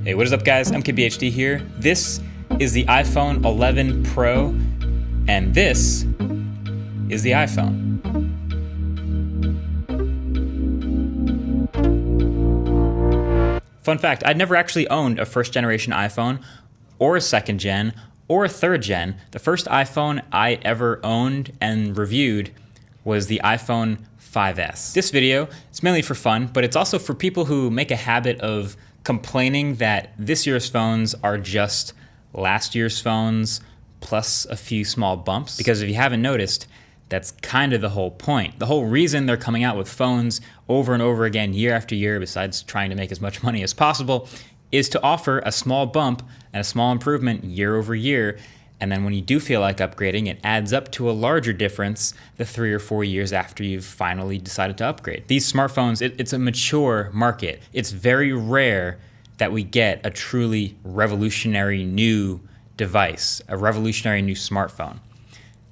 Hey, what is up guys? MKBHD here. This is the iPhone 11 Pro, and this is the iPhone. Fun fact, I'd never actually owned a first generation iPhone, or a second gen, or a third gen. The first iPhone I ever owned and reviewed was the iPhone 5S. This video is mainly for fun, but it's also for people who make a habit of complaining that this year's phones are just last year's phones plus a few small bumps. Because if you haven't noticed, that's kind of the whole point. The whole reason they're coming out with phones over and over again year after year, besides trying to make as much money as possible, is to offer a small bump and a small improvement year over year. And then when you do feel like upgrading, it adds up to a larger difference the 3 or 4 years after you've finally decided to upgrade. These smartphones, it's a mature market. It's very rare that we get a truly revolutionary new device, a revolutionary new smartphone.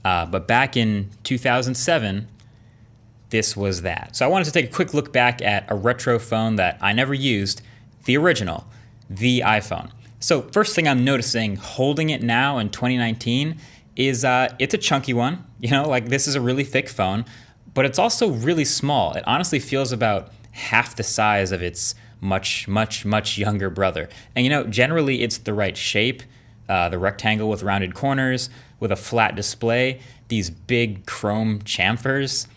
But back in 2007, this was that. So I wanted to take a quick look back at a retro phone that I never used, the original, the iPhone. So first thing I'm noticing holding it now in 2019 is it's a chunky one. You know, like this is a really thick phone, but it's also really small. It honestly feels about half the size of its much younger brother. And you know, generally it's the right shape, the rectangle with rounded corners, with a flat display, these big chrome chamfers,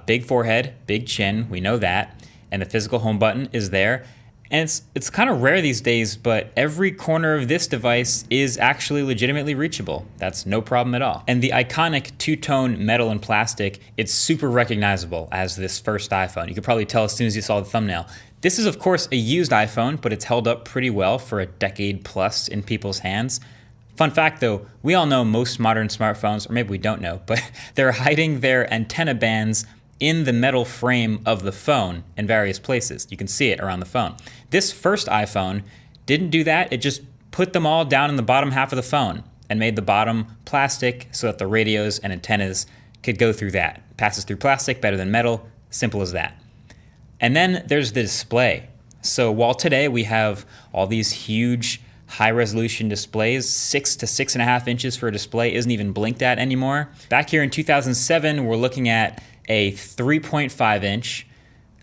big forehead, big chin, we know that, and the physical home button is there. And it's kind of rare these days, but every corner of this device is actually legitimately reachable. That's no problem at all. And the iconic two-tone metal and plastic, it's super recognizable as this first iPhone. You could probably tell as soon as you saw the thumbnail. This is of course a used iPhone, but it's held up pretty well for a decade plus in people's hands. Fun fact though, we all know most modern smartphones, or maybe we don't know, but they're hiding their antenna bands in the metal frame of the phone in various places. You can see it around the phone. This first iPhone didn't do that. It just put them all down in the bottom half of the phone and made the bottom plastic so that the radios and antennas could go through that. Passes through plastic better than metal, simple as that. And then there's the display. So while today we have all these huge high-resolution displays, 6 to 6.5 inches for a display isn't even blinked at anymore. Back here in 2007, we're looking at a 3.5 inch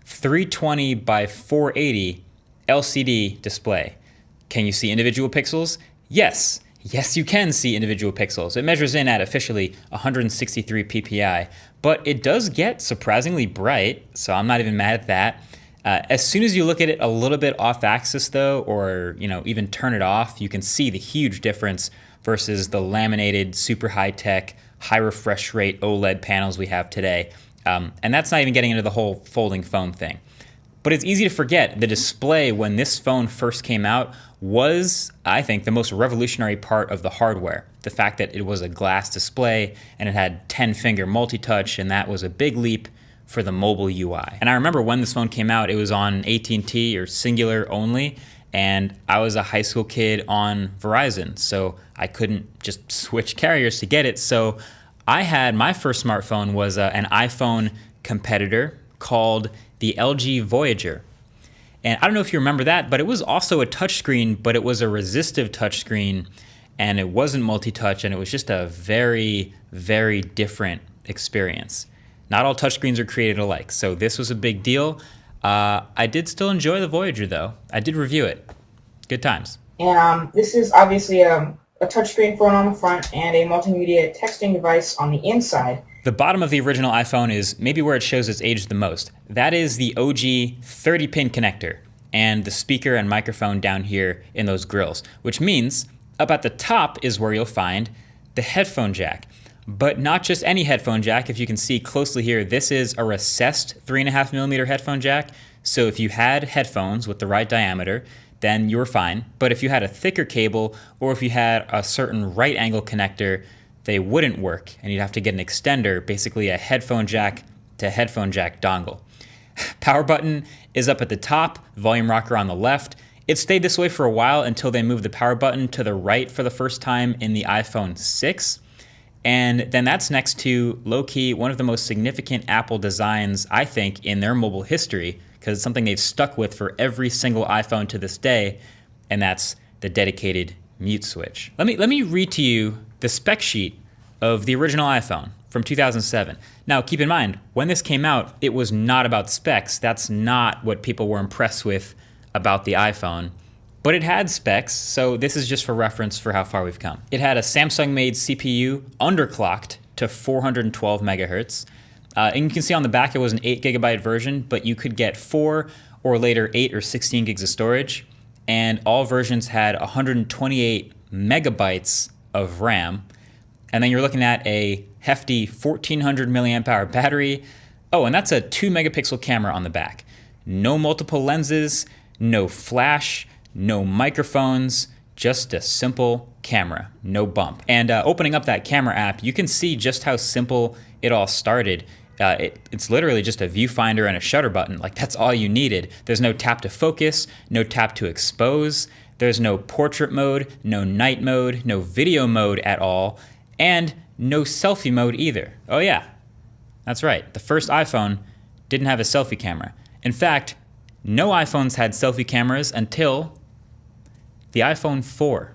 320 by 480 LCD display. Can you see individual pixels? Yes. Yes, you can see individual pixels. It measures in at officially 163 ppi, but it does get surprisingly bright, so I'm not even mad at that. As soon as you look at it a little bit off axis though, or even turn it off, you can see the huge difference versus the laminated, super high-tech, high refresh rate OLED panels we have today. And that's not even getting into the whole folding phone thing. But it's easy to forget the display when this phone first came out was, I think, the most revolutionary part of the hardware. The fact that it was a glass display and it had 10-finger multi-touch, and that was a big leap for the mobile UI. And I remember when this phone came out, it was on AT&T or Singular only, and I was a high school kid on Verizon, so I couldn't just switch carriers to get it. So I had, my first smartphone was an iPhone competitor called the LG Voyager. And I don't know if you remember that, but it was also a touchscreen, but it was a resistive touchscreen, and it wasn't multi-touch, and it was just a very, very different experience. Not all touchscreens are created alike, so this was a big deal. I did still enjoy the Voyager though. I did review it. Good times. And this is obviously a touchscreen phone on the front and a multimedia texting device on the inside. The bottom of the original iPhone is maybe where it shows it's aged the most. That is the OG 30-pin connector and the speaker and microphone down here in those grills, which means up at the top is where you'll find the headphone jack. But not just any headphone jack. If you can see closely here, this is a recessed 3.5mm headphone jack. So if you had headphones with the right diameter, then you were fine. But if you had a thicker cable, or if you had a certain right angle connector, they wouldn't work, and you'd have to get an extender, basically a headphone jack to headphone jack dongle. Power button is up at the top, volume rocker on the left. It stayed this way for a while until they moved the power button to the right for the first time in the iPhone 6. And then that's next to, low-key, one of the most significant Apple designs, I think, in their mobile history, because it's something they've stuck with for every single iPhone to this day, and that's the dedicated mute switch. Let me read to you the spec sheet of the original iPhone from 2007. Now, keep in mind, when this came out, it was not about specs. That's not what people were impressed with about the iPhone. But it had specs, so this is just for reference for how far we've come. It had a Samsung-made CPU underclocked to 412 megahertz. And you can see on the back it was an 8 gigabyte version, but you could get 4 or later 8 or 16 gigs of storage. And all versions had 128 megabytes of RAM. And then you're looking at a hefty 1400 milliamp hour battery. Oh, and that's a 2 megapixel camera on the back. No multiple lenses, no flash, no microphones, just a simple camera, no bump. And opening up that camera app, you can see just how simple it all started. It's literally just a viewfinder and a shutter button. Like, that's all you needed. There's no tap to focus, no tap to expose. There's no portrait mode, no night mode, no video mode at all, and no selfie mode either. Oh yeah, that's right. The first iPhone didn't have a selfie camera. In fact, no iPhones had selfie cameras until the iPhone 4.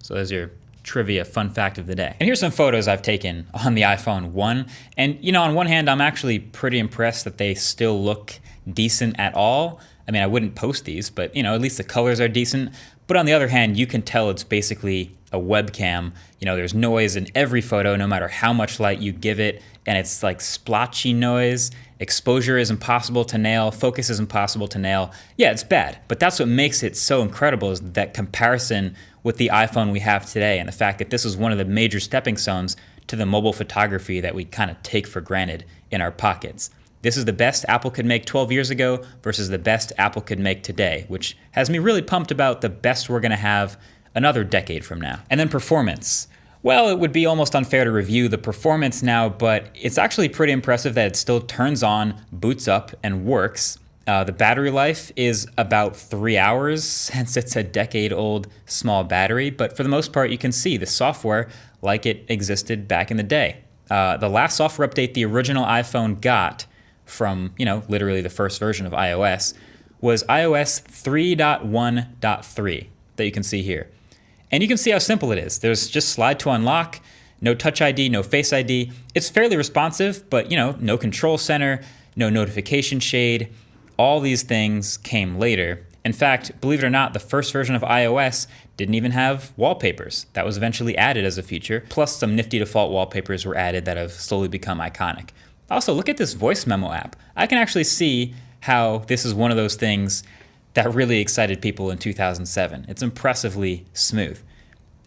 So there's your trivia fun fact of the day. And here's some photos I've taken on the iPhone 1. And you know, on one hand, I'm actually pretty impressed that they still look decent at all. I mean, I wouldn't post these, but you know, at least the colors are decent. But on the other hand, you can tell it's basically a webcam. You know, there's noise in every photo, no matter how much light you give it. And it's like splotchy noise. Exposure is impossible to nail. Focus is impossible to nail. Yeah, it's bad. But that's what makes it so incredible, is that comparison with the iPhone we have today, and the fact that this is one of the major stepping stones to the mobile photography that we kind of take for granted in our pockets. This is the best Apple could make 12 years ago versus the best Apple could make today, which has me really pumped about the best we're going to have another decade from now. And then performance. Well, it would be almost unfair to review the performance now, but it's actually pretty impressive that it still turns on, boots up, and works. The battery life is about 3 hours since it's a decade-old small battery, but for the most part, you can see the software like it existed back in the day. The last software update the original iPhone got from, you know, literally the first version of iOS was iOS 3.1.3 that you can see here. And you can see how simple it is. There's just slide to unlock, no Touch ID, no Face ID. It's fairly responsive, but you know, no control center, no notification shade. All these things came later. In fact, believe it or not, the first version of iOS didn't even have wallpapers. That was eventually added as a feature, plus some nifty default wallpapers were added that have slowly become iconic. Also, look at this voice memo app. I can actually see how this is one of those things that really excited people in 2007. It's impressively smooth.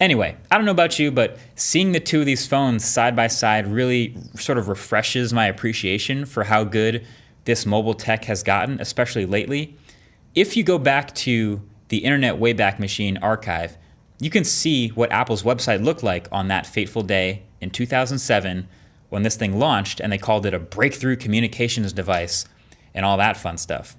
Anyway, I don't know about you, but seeing the two of these phones side by side really sort of refreshes my appreciation for how good this mobile tech has gotten, especially lately. If you go back to the Internet Wayback Machine archive, you can see what Apple's website looked like on that fateful day in 2007 when this thing launched, and they called it a breakthrough communications device and all that fun stuff.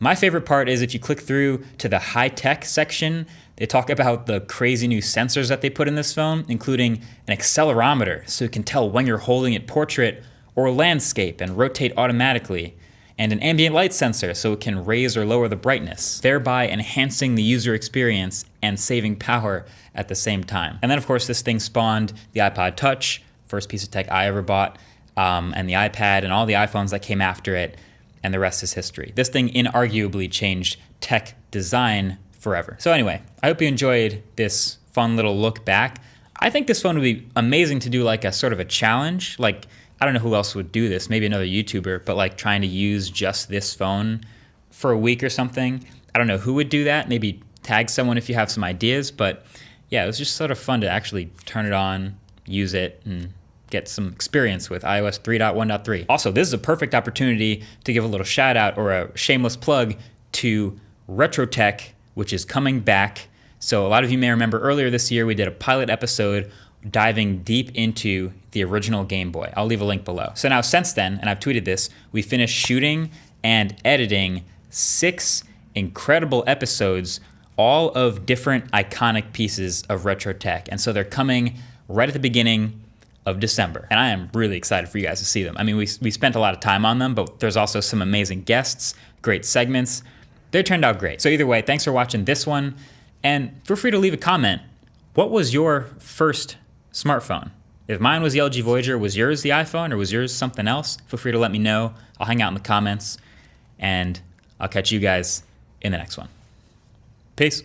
My favorite part is if you click through to the high-tech section, they talk about the crazy new sensors that they put in this phone, including an accelerometer so you can tell when you're holding it portrait or landscape and rotate automatically, and an ambient light sensor so it can raise or lower the brightness, thereby enhancing the user experience and saving power at the same time. And then of course this thing spawned the iPod Touch, first piece of tech I ever bought, and the iPad and all the iPhones that came after it, and the rest is history. This thing inarguably changed tech design forever. So anyway, I hope you enjoyed this fun little look back. I think this phone would be amazing to do like a sort of a challenge. Like, I don't know who else would do this, maybe another YouTuber, but like trying to use just this phone for a week or something. I don't know who would do that. Maybe tag someone if you have some ideas, but yeah, it was just sort of fun to actually turn it on, use it, and get some experience with iOS 3.1.3. Also, this is a perfect opportunity to give a little shout out or a shameless plug to RetroTech, which is coming back. So a lot of you may remember earlier this year we did a pilot episode diving deep into the original Game Boy. I'll leave a link below. So now since then, and I've tweeted this, we finished shooting and editing 6 incredible episodes, all of different iconic pieces of retro tech. And so they're coming right at the beginning of December. And I am really excited for you guys to see them. I mean, we spent a lot of time on them, but there's also some amazing guests, great segments. They turned out great. So either way, thanks for watching this one. And feel free to leave a comment. What was your first smartphone? If mine was the LG Voyager, was yours the iPhone or was yours something else? Feel free to let me know. I'll hang out in the comments and I'll catch you guys in the next one. Peace.